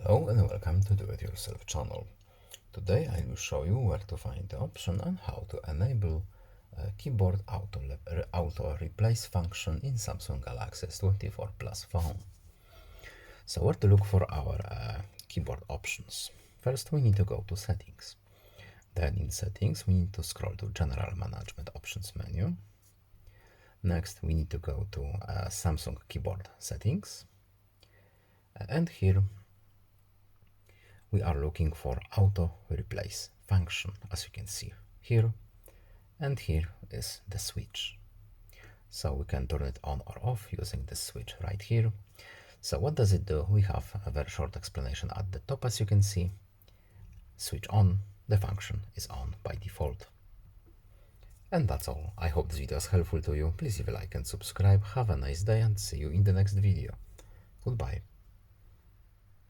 Hello and welcome to Do It Yourself channel. Today I will show you where to find the option and how to enable keyboard auto replace function in Samsung Galaxy S24 Plus phone. So where to look for our keyboard options? First we need to go to settings. Then in settings we need to scroll to general management options menu. Next we need to go to Samsung keyboard settings, and here we are looking for auto replace function, as you can see here, and here is the switch. So we can turn it on or off using this switch right here. So what does it do? We have a very short explanation at the top. As you can see, switch on, the function is on by default. And that's all. I hope this video is helpful to you. Please leave a like and subscribe. Have a nice day and see you in the next video. Goodbye.